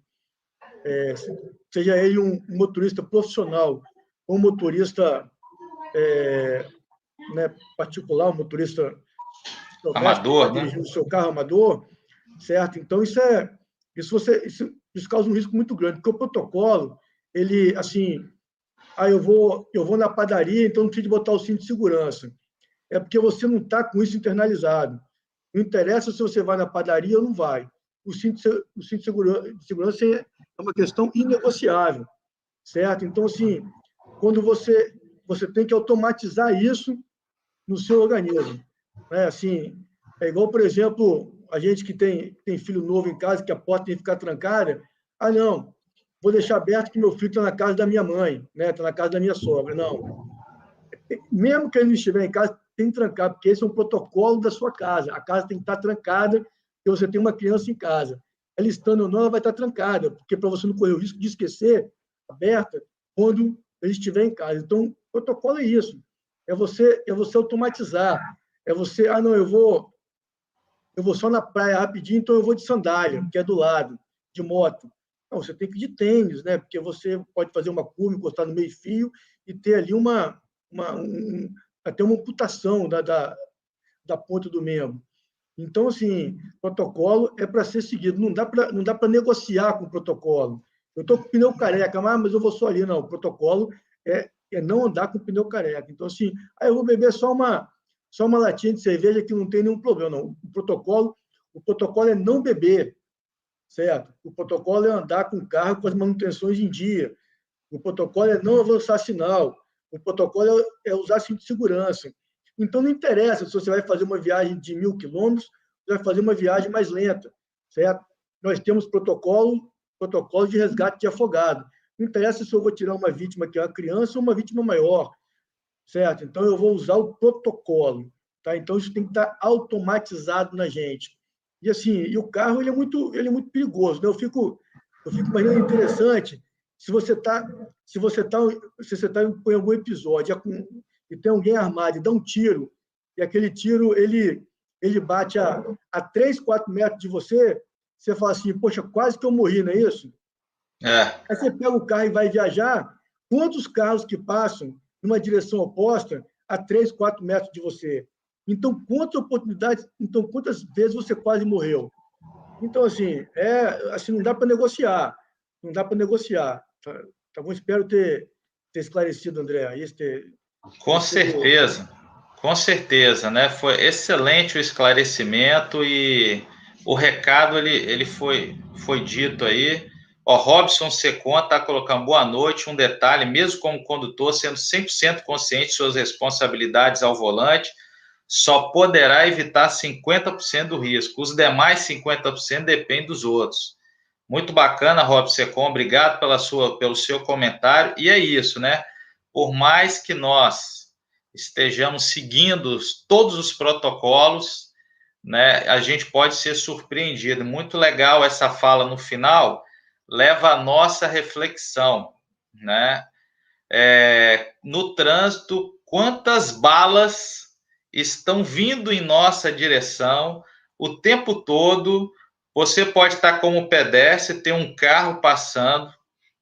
seja ele um motorista profissional ou um motorista né, particular, um motorista amador, né? Dirigindo o seu carro amador, certo? Então, isso causa um risco muito grande, porque o protocolo, ele, assim, eu vou na padaria, então não preciso botar o cinto de segurança. É porque você não está com isso internalizado. Não interessa se você vai na padaria ou não vai. O cinto de segurança é uma questão inegociável, certo? Então, assim, quando você tem que automatizar isso no seu organismo, né? Assim, é igual, por exemplo, a gente que tem filho novo em casa, que a porta tem que ficar trancada. Não, vou deixar aberto que meu filho está na casa da minha mãe, né? Está na casa da minha sogra. Não. Mesmo que ele não estiver em casa, tem que trancar, porque esse é um protocolo da sua casa. A casa tem que estar trancada, porque você tem uma criança em casa. Ela estando ou não, ela vai estar trancada, porque para você não correr o risco de esquecer, aberta, quando ele estiver em casa. Então, o protocolo é isso. É você automatizar. É você, não, eu vou só na praia rapidinho, então eu vou de sandália, que é do lado, de moto. Não, você tem que ir de tênis, né? Porque você pode fazer uma curva, encostar no meio-fio e ter ali até uma amputação da ponta do membro. Então, assim, protocolo é para ser seguido. Não dá para negociar com o protocolo. Eu estou com o pneu careca, mas eu vou só ali. Não, o protocolo é não andar com o pneu careca. Então, assim, eu vou beber só uma latinha de cerveja que não tem nenhum problema. Não. O protocolo é não beber, certo? O protocolo é andar com o carro com as manutenções em dia. O protocolo é não avançar sinal. O protocolo é usar cinto de segurança. Então, não interessa se você vai fazer uma viagem de 1.000 quilômetros, você vai fazer uma viagem mais lenta, certo? Nós temos protocolo de resgate de afogado. Não interessa se eu vou tirar uma vítima que é uma criança ou uma vítima maior, certo? Então, eu vou usar o protocolo, tá? Então, isso tem que estar automatizado na gente. E, assim, o carro, ele é muito perigoso, né? Eu fico imaginando interessante se você está em algum episódio e tem alguém armado e dá um tiro, e aquele tiro ele bate a 3, 4 metros de você, você fala assim, poxa, quase que eu morri, não é isso? Aí você pega o carro e vai viajar, quantos carros que passam numa direção oposta a 3, 4 metros de você? Então, quantas vezes você quase morreu? Então, assim, não dá para negociar. Não dá para negociar. Tá bom? Espero ter esclarecido, André. Com certeza, né? Foi excelente o esclarecimento e o recado ele foi dito aí. Ó, Robson Secon está colocando boa noite. Um detalhe, mesmo como condutor, sendo 100% consciente de suas responsabilidades ao volante, só poderá evitar 50% do risco. Os demais 50% dependem dos outros. Muito bacana, Robson Secon. Obrigado pelo seu comentário. E é isso, né? Por mais que nós estejamos seguindo todos os protocolos, né, a gente pode ser surpreendido. Muito legal essa fala no final, leva a nossa reflexão, né? No trânsito, quantas balas estão vindo em nossa direção o tempo todo? Você pode estar como pedestre, ter um carro passando,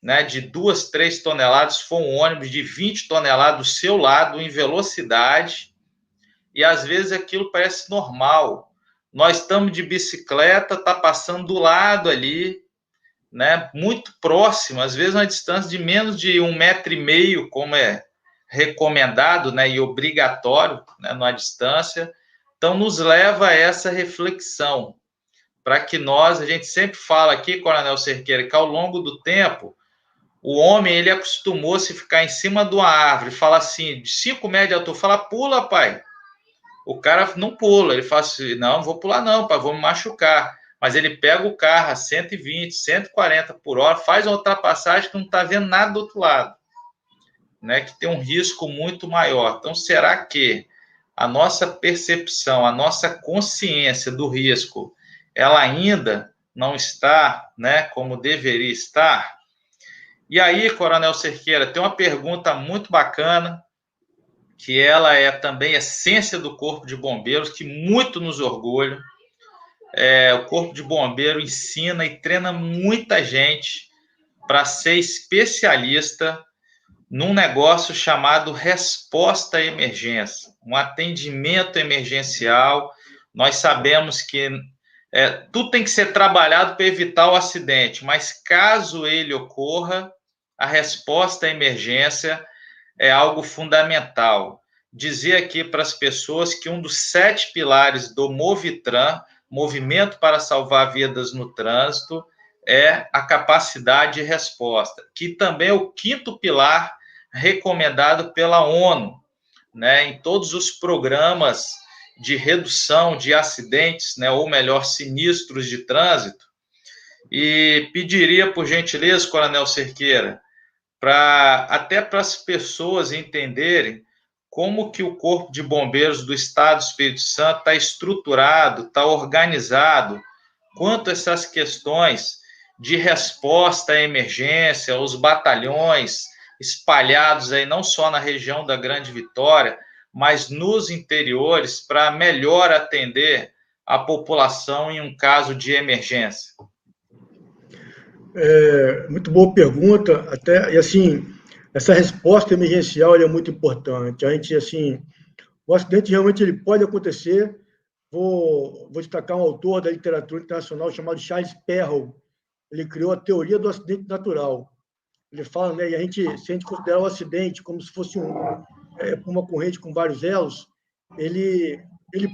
né, de 2, 3 toneladas, se for um ônibus de 20 toneladas do seu lado, em velocidade, e às vezes aquilo parece normal. Nós estamos de bicicleta, está passando do lado ali, né, muito próximo, às vezes uma distância de menos de 1,5 metro, como é recomendado, né, e obrigatório, né, numa distância. Então, nos leva a essa reflexão, para que a gente sempre fala aqui, Coronel Cerqueira, que ao longo do tempo, o homem, ele acostumou-se a ficar em cima de uma árvore, fala assim, de 5 metros de altura, fala, pula, pai. O cara não pula, ele fala assim, não vou pular não, pai, vou me machucar. Mas ele pega o carro a 120, 140 por hora, faz uma ultrapassagem que não está vendo nada do outro lado, né? Que tem um risco muito maior. Então, será que a nossa percepção, a nossa consciência do risco, ela ainda não está, né, como deveria estar? E aí, Coronel Cerqueira, tem uma pergunta muito bacana, que ela é também essência do Corpo de Bombeiros, que muito nos orgulha. O Corpo de Bombeiro ensina e treina muita gente para ser especialista num negócio chamado resposta à emergência, um atendimento emergencial. Nós sabemos que tudo tem que ser trabalhado para evitar o acidente, mas caso ele ocorra, a resposta à emergência é algo fundamental. Dizer aqui para as pessoas que um dos 7 pilares do Movitran, Movimento para Salvar Vidas no Trânsito, é a capacidade de resposta, que também é o 5º pilar recomendado pela ONU, né, em todos os programas de redução de acidentes, né, ou melhor, sinistros de trânsito. E pediria, por gentileza, Coronel Cerqueira, até para as pessoas entenderem como que o Corpo de Bombeiros do Estado do Espírito Santo está estruturado, está organizado, quanto a essas questões de resposta à emergência, os batalhões espalhados aí não só na região da Grande Vitória, mas nos interiores, para melhor atender a população em um caso de emergência. Muito boa pergunta, e assim, essa resposta emergencial é muito importante. A gente, assim, o acidente realmente ele pode acontecer. Vou destacar um autor da literatura internacional chamado Charles Perrow. ele criou a teoria do acidente natural. Ele fala, né, se a gente considerar o acidente como se fosse uma corrente com vários elos, ele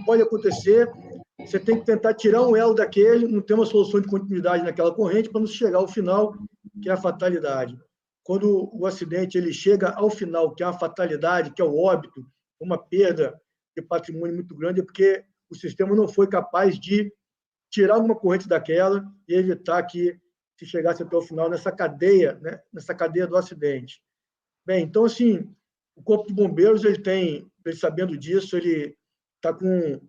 pode acontecer, você tem que tentar tirar um elo daquele, não tem uma solução de continuidade naquela corrente para não chegar ao final, que é a fatalidade. Quando o acidente ele chega ao final, que é a fatalidade, que é o óbito, uma perda de patrimônio muito grande, é porque o sistema não foi capaz de tirar uma corrente daquela e evitar que se chegasse até o final nessa cadeia, né, nessa cadeia do acidente. Bem, então, assim, o Corpo de Bombeiros, ele sabendo disso, ele está com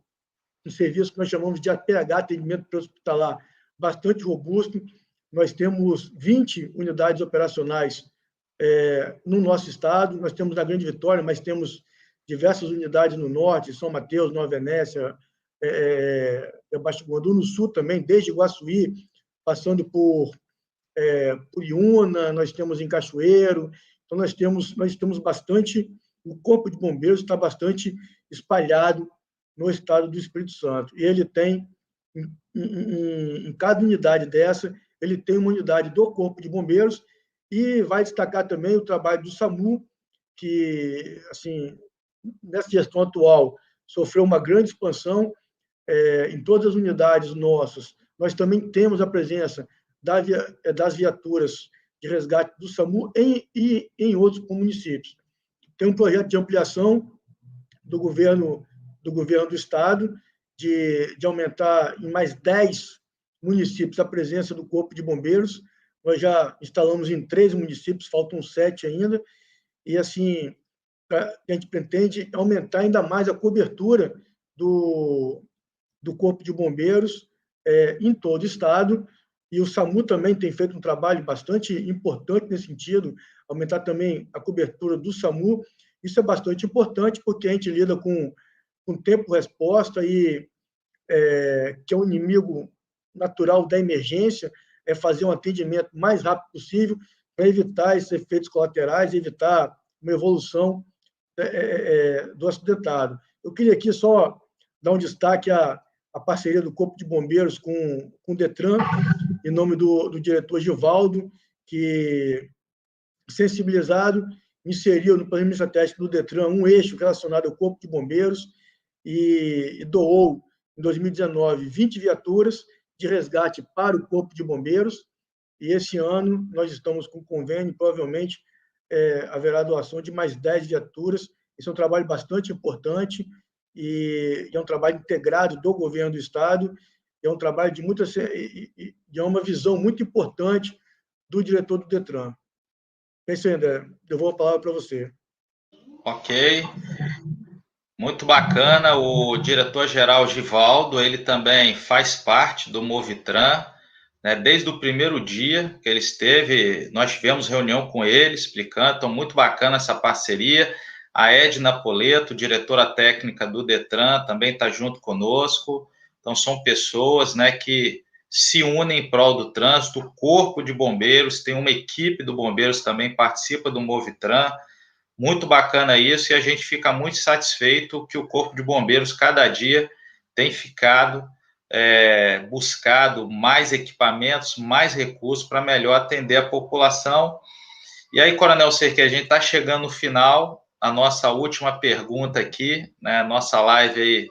um serviço que nós chamamos de APH, atendimento pré-hospitalar, bastante robusto. Nós temos 20 unidades operacionais no nosso estado, nós temos na Grande Vitória, mas temos diversas unidades no norte, São Mateus, Nova Venécia, Baixo Guandu, no sul também, desde Iguaçuí, passando por Iuna, nós temos em Cachoeiro. Então, nós temos bastante, o Corpo de Bombeiros está bastante espalhado no estado do Espírito Santo. E ele tem, em cada unidade dessa, ele tem uma unidade do Corpo de Bombeiros e vai destacar também o trabalho do SAMU, que, assim, nessa gestão atual, sofreu uma grande expansão em todas as unidades nossas. Nós também temos a presença das viaturas de resgate do SAMU em outros municípios. Tem um projeto de ampliação do governo do Estado de aumentar em mais 10 municípios a presença do Corpo de Bombeiros. Nós já instalamos em 3 municípios, faltam 7 ainda, e assim, a gente pretende aumentar ainda mais a cobertura do Corpo de Bombeiros em todo o Estado, e o SAMU também tem feito um trabalho bastante importante nesse sentido, aumentar também a cobertura do SAMU. Isso é bastante importante, porque a gente lida com tempo-resposta, e que é um inimigo natural da emergência, é fazer um atendimento o mais rápido possível para evitar esses efeitos colaterais, evitar uma evolução do acidentado. Eu queria aqui só dar um destaque à parceria do Corpo de Bombeiros com o DETRAN, em nome do diretor Givaldo, que, sensibilizado, inseriu no plano estratégico do DETRAN um eixo relacionado ao Corpo de Bombeiros e doou, em 2019, 20 viaturas de resgate para o Corpo de Bombeiros, e esse ano nós estamos com convênio, provavelmente haverá doação de mais 10 viaturas. Esse é um trabalho bastante importante e é um trabalho integrado do governo do Estado, é um trabalho de uma visão muito importante do diretor do DETRAN. É isso aí, André. Eu vou a palavra para você. Ok. Muito bacana. O diretor-geral Givaldo, ele também faz parte do Movitran, né? Desde o primeiro dia que ele esteve, nós tivemos reunião com ele, explicando. Então, muito bacana essa parceria. A Edna Poleto, diretora técnica do DETRAN, também está junto conosco. Então, são pessoas, né, que se unem em prol do trânsito. O Corpo de Bombeiros, tem uma equipe do Bombeiros também participa do Movitran. Muito bacana isso, e a gente fica muito satisfeito que o Corpo de Bombeiros, cada dia, tem ficado buscado mais equipamentos, mais recursos para melhor atender a população. E aí, Coronel Cerqueira, a gente está chegando no final, a nossa última pergunta aqui, né? A nossa live aí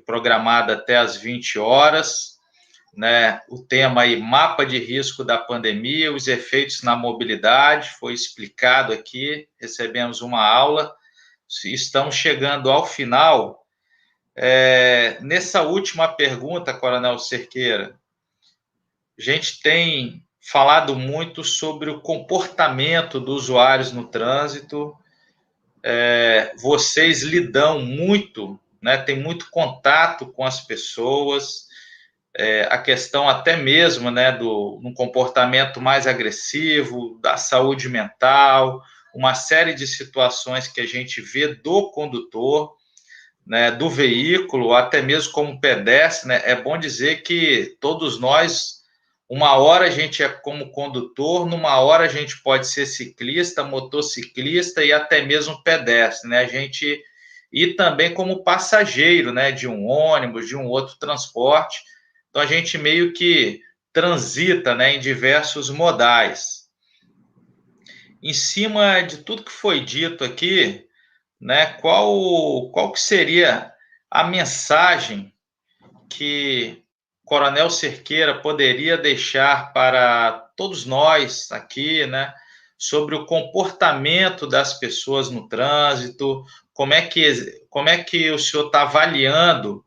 programada até às 20 horas, né? O tema aí, mapa de risco da pandemia, os efeitos na mobilidade, foi explicado aqui, recebemos uma aula, estamos chegando ao final. Nessa última pergunta, Coronel Cerqueira, a gente tem falado muito sobre o comportamento dos usuários no trânsito. Vocês lidam muito, né, tem muito contato com as pessoas, a questão até mesmo, né, um comportamento mais agressivo, da saúde mental, uma série de situações que a gente vê do condutor, né, do veículo, até mesmo como pedestre, né? É bom dizer que todos nós, uma hora a gente é como condutor, numa hora a gente pode ser ciclista, motociclista e até mesmo pedestre, né? E também como passageiro, né, de um ônibus, de um outro transporte. Então, a gente meio que transita, né, em diversos modais. Em cima de tudo que foi dito aqui, né, qual que seria a mensagem que Coronel Cerqueira poderia deixar para todos nós aqui, né, sobre o comportamento das pessoas no trânsito, como é que o senhor está avaliando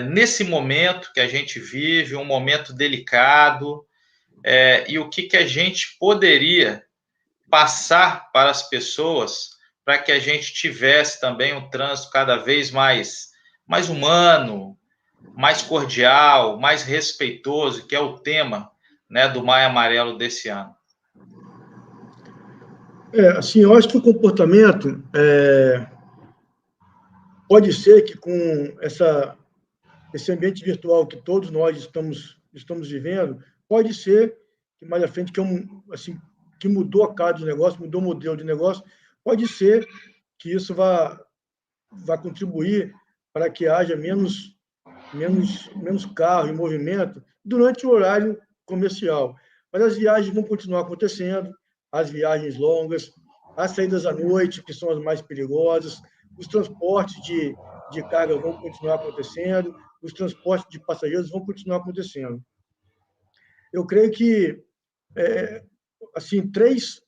nesse momento que a gente vive, um momento delicado, e o que a gente poderia passar para as pessoas para que a gente tivesse também um trânsito cada vez mais humano, mais cordial, mais respeitoso, que é o tema, né, do Maio Amarelo desse ano. Assim, eu acho que o comportamento pode ser que com esse ambiente virtual que todos nós estamos vivendo, pode ser que mais à frente, que mudou a cara do negócio, mudou o modelo de negócio, pode ser que isso vá contribuir para que haja menos carro em movimento durante o horário comercial. Mas as viagens vão continuar acontecendo, as viagens longas, as saídas à noite, que são as mais perigosas, os transportes de carga vão continuar acontecendo, os transportes de passageiros vão continuar acontecendo. Eu creio que, assim, três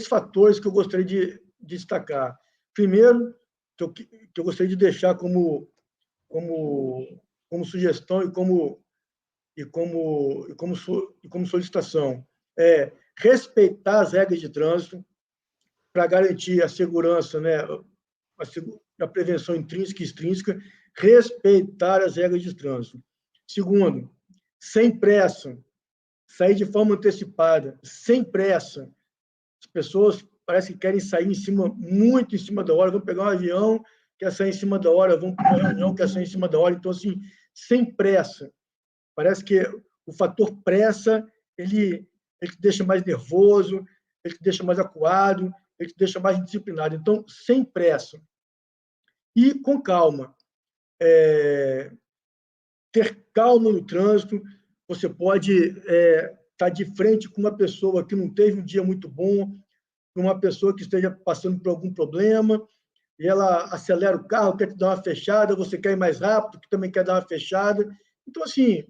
fatores que eu gostaria de destacar. Primeiro, que eu gostaria de deixar como sugestão e como solicitação respeitar as regras de trânsito para garantir a segurança, né, a prevenção intrínseca e extrínseca, respeitar as regras de trânsito. Segundo, sem pressa, sair de forma antecipada, sem pressa. As pessoas parece que querem sair muito em cima da hora, vão pegar um avião, quer sair em cima da hora, vão para uma reunião, quer sair em cima da hora. Então, assim, sem pressa. Parece que o fator pressa, ele te deixa mais nervoso, ele te deixa mais acuado, ele te deixa mais indisciplinado. Então, sem pressa. E com calma. Ter calma no trânsito. Você pode estar de frente com uma pessoa que não teve um dia muito bom, uma pessoa que esteja passando por algum problema, e ela acelera o carro, quer te dar uma fechada, você quer ir mais rápido, que também quer dar uma fechada. Então, assim,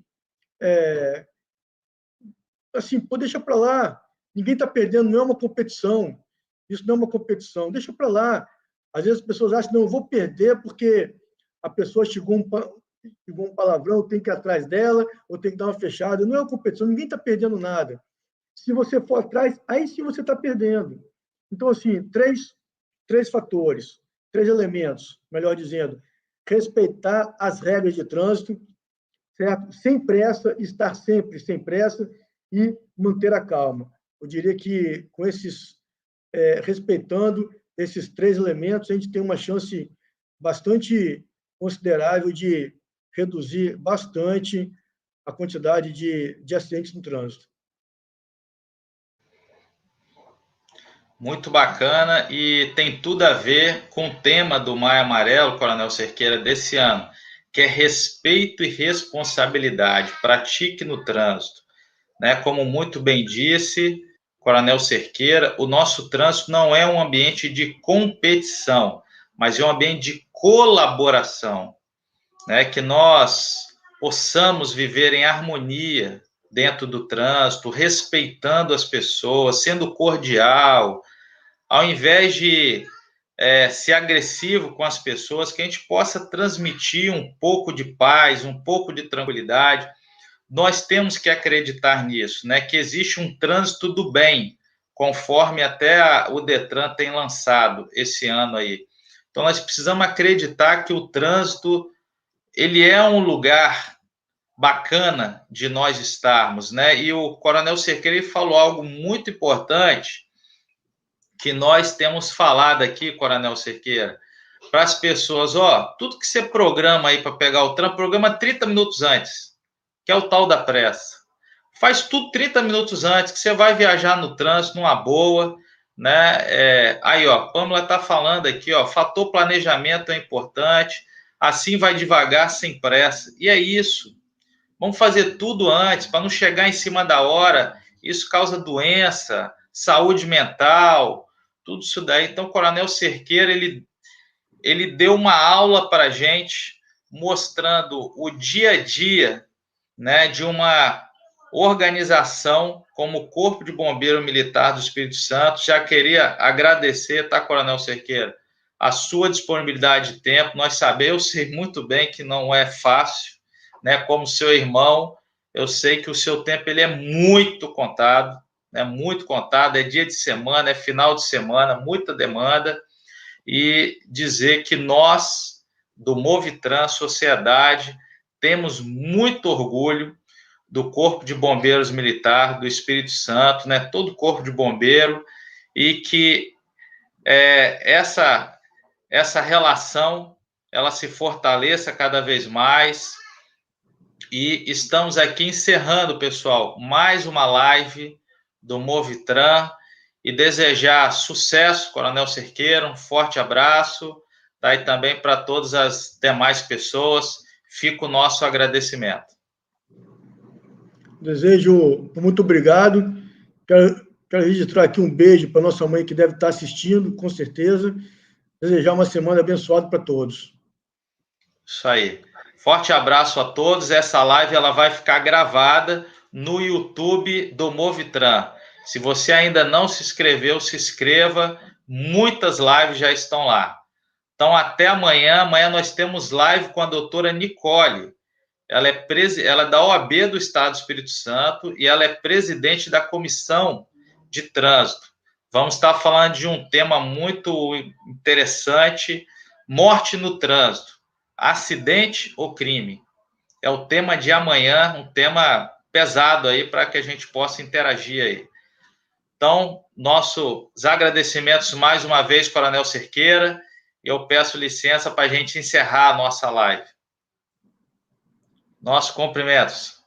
pô, deixa para lá. Ninguém está perdendo, não é uma competição. Isso não é uma competição. Deixa para lá. Às vezes as pessoas acham, não, eu vou perder porque a pessoa chegou um palavrão, eu tenho que ir atrás dela, ou tenho que dar uma fechada. Não é uma competição, ninguém está perdendo nada. Se você for atrás, aí sim você está perdendo. Então, assim, três fatores, 3 elementos, melhor dizendo. Respeitar as regras de trânsito, certo? Sem pressa, estar sempre sem pressa e manter a calma. Eu diria que, com respeitando esses 3 elementos, a gente tem uma chance bastante considerável de reduzir bastante a quantidade de acidentes no trânsito. Muito bacana e tem tudo a ver com o tema do Maio Amarelo, Coronel Cerqueira, desse ano, que é respeito e responsabilidade, pratique no trânsito. Né? Como muito bem disse Coronel Cerqueira, o nosso trânsito não é um ambiente de competição, mas é um ambiente de colaboração, né? Que nós possamos viver em harmonia dentro do trânsito, respeitando as pessoas, sendo cordial, ao invés de ser agressivo com as pessoas, que a gente possa transmitir um pouco de paz, um pouco de tranquilidade. Nós temos que acreditar nisso, né? Que existe um trânsito do bem, conforme até o Detran tem lançado esse ano aí. Então, nós precisamos acreditar que o trânsito, ele é um lugar bacana de nós estarmos, né? E o Coronel Cerqueira falou algo muito importante, que nós temos falado aqui, Coronel Cerqueira, para as pessoas, tudo que você programa aí para pegar o trânsito, programa 30 minutos antes, que é o tal da pressa. Faz tudo 30 minutos antes, que você vai viajar no trânsito, numa boa, né? Aí, Pâmela está falando aqui, fator planejamento é importante, assim vai devagar, sem pressa. E é isso. Vamos fazer tudo antes, para não chegar em cima da hora. Isso causa doença, saúde mental, tudo isso daí. Então, o Coronel Cerqueira, ele deu uma aula para a gente, mostrando o dia a dia, né, de uma organização como o Corpo de Bombeiro Militar do Espírito Santo. Já queria agradecer, tá, Coronel Cerqueira, a sua disponibilidade de tempo. Eu sei muito bem que não é fácil, né? Como seu irmão, eu sei que o seu tempo ele é muito contado, né? Muito contado, é dia de semana, é final de semana, muita demanda. E dizer que nós, do Movitran Sociedade, temos muito orgulho do Corpo de Bombeiros Militar do Espírito Santo, né? Todo o Corpo de Bombeiro, e que essa relação ela se fortaleça cada vez mais. E estamos aqui encerrando, pessoal, mais uma live do Movitran, e desejar sucesso, Coronel Cerqueira, um forte abraço, tá? E também para todas as demais pessoas, fica o nosso agradecimento. Desejo muito obrigado. Quero registrar aqui um beijo para nossa mãe que deve estar assistindo, com certeza. Desejar uma semana abençoada para todos. Isso aí. Forte abraço a todos. Essa live ela vai ficar gravada no YouTube do Movitran. Se você ainda não se inscreveu, se inscreva. Muitas lives já estão lá. Então, até amanhã. Amanhã nós temos live com a doutora Nicole. Ela é da OAB do Estado do Espírito Santo e ela é presidente da Comissão de Trânsito. Vamos estar falando de um tema muito interessante: morte no trânsito, acidente ou crime. É o tema de amanhã, um tema pesado aí para que a gente possa interagir aí. Então, nossos agradecimentos mais uma vez, Coronel Cerqueira, e eu peço licença para a gente encerrar a nossa live. Nossos cumprimentos.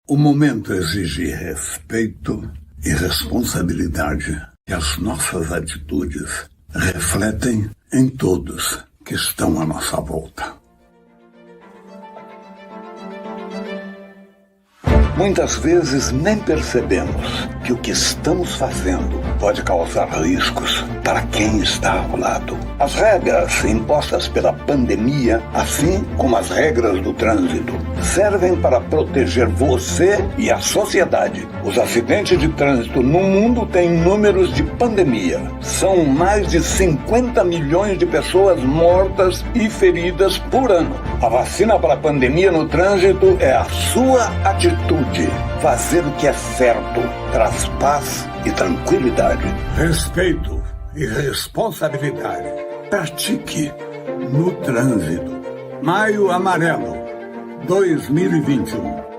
O momento exige respeito e responsabilidade, e as nossas atitudes refletem em todos que estão à nossa volta. Muitas vezes nem percebemos que o que estamos fazendo pode causar riscos para quem está ao lado. As regras impostas pela pandemia, assim como as regras do trânsito, servem para proteger você e a sociedade. Os acidentes de trânsito no mundo têm números de pandemia. São mais de 50 milhões de pessoas mortas e feridas por ano. A vacina para a pandemia no trânsito é a sua atitude. Fazer o que é certo traz paz e tranquilidade. Respeito e responsabilidade. Pratique no trânsito. Maio Amarelo 2021.